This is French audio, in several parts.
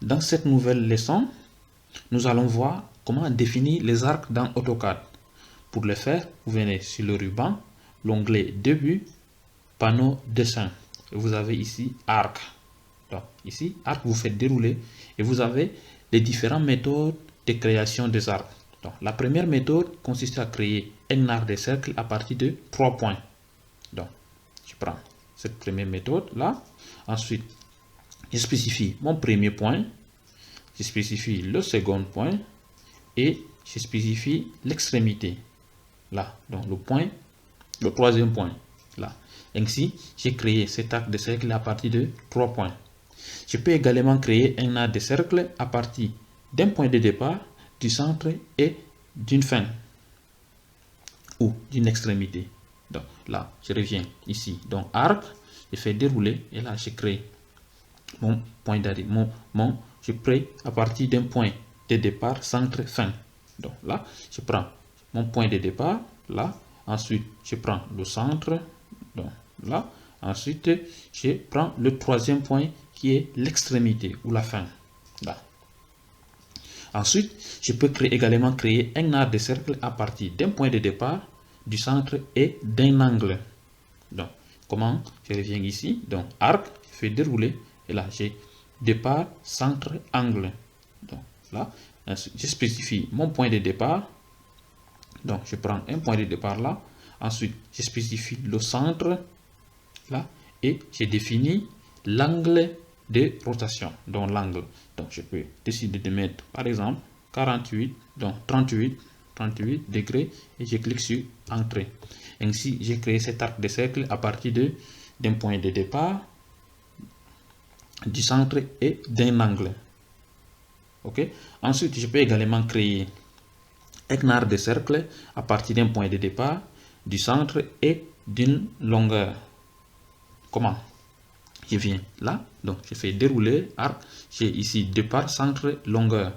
Dans cette nouvelle leçon, nous allons voir comment définir les arcs dans AutoCAD. Pour le faire, vous venez sur le ruban, l'onglet Début, panneau Dessin. Et vous avez ici Arc. Donc ici, Arc, vous faites dérouler et vous avez les différentes méthodes de création des arcs. Donc, la première méthode consiste à créer un arc de cercle à partir de 3 points. Donc, je prends cette première méthode là. Ensuite, je spécifie mon premier point, je spécifie le second point et je spécifie l'extrémité là. Donc, le troisième point là. Ainsi, j'ai créé cet arc de cercle à partir de 3 points. Je peux également créer un arc de cercle à partir d'un point de départ, du centre et d'une fin ou d'une extrémité. Donc là, je reviens ici. Donc arc, je fais dérouler et là, je crée mon point d'arrivée. Je crée à partir d'un point de départ, centre, fin. Donc là, je prends mon point de départ, là. Ensuite, je prends le centre, donc là. Ensuite, je prends le troisième point qui est l'extrémité ou la fin. Là. Ensuite, je peux également créer un arc de cercle à partir d'un point de départ, du centre et d'un angle. Donc, comment? Je reviens ici. Donc, arc, je fais dérouler. Et là, j'ai départ, centre, angle. Donc, là, je spécifie mon point de départ. Donc, je prends un point de départ là. Ensuite, je spécifie le centre là. Et je définis l'angle de rotation. Donc, l'angle. Donc, je peux décider de mettre, par exemple, 48, donc 38 degrés et je clique sur Entrée. Ainsi, j'ai créé cet arc de cercle à partir d'un point de départ, du centre et d'un angle. Ok. Ensuite, je peux également créer un arc de cercle à partir d'un point de départ, du centre et d'une longueur. Comment? Je viens là, donc je fais dérouler arc, j'ai ici départ, centre, longueur.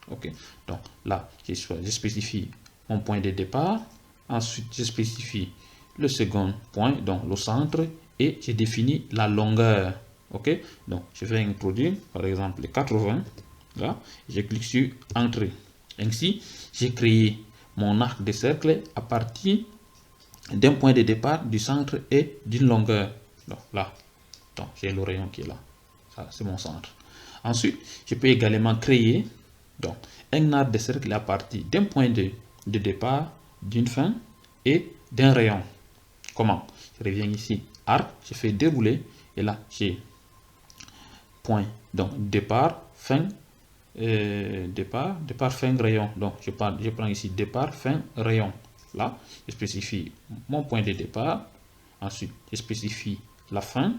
Ok, donc là, je spécifie mon point de départ, ensuite je spécifie le second point, donc le centre, et je définis la longueur. Ok, donc je vais introduire par exemple les 80, là, je clique sur Entrée. Ainsi, j'ai créé mon arc de cercle à partir d'un point de départ, du centre et d'une longueur. Donc là, donc j'ai le rayon qui est là. Ça, c'est mon centre. Ensuite, je peux également créer donc un arc de cercle à partir d'un point de départ, d'une fin et d'un rayon. Comment? Je reviens ici, arc, je fais dérouler et là j'ai point, donc départ, fin, départ, fin, rayon. Donc je prends ici départ, fin, rayon. Là, je spécifie mon point de départ, ensuite je spécifie la fin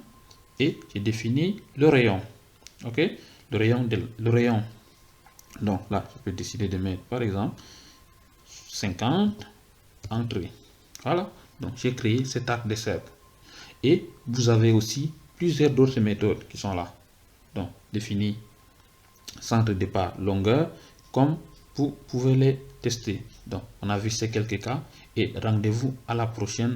et je définis le rayon. Ok, le rayon. Donc là, je peux décider de mettre par exemple 50 entrées. Voilà, donc j'ai créé cet arc de cercle. Et vous avez aussi plusieurs d'autres méthodes qui sont là. Donc, définir centre de départ, longueur, comme vous pouvez les tester. Donc, on a vu ces quelques cas et rendez-vous à la prochaine.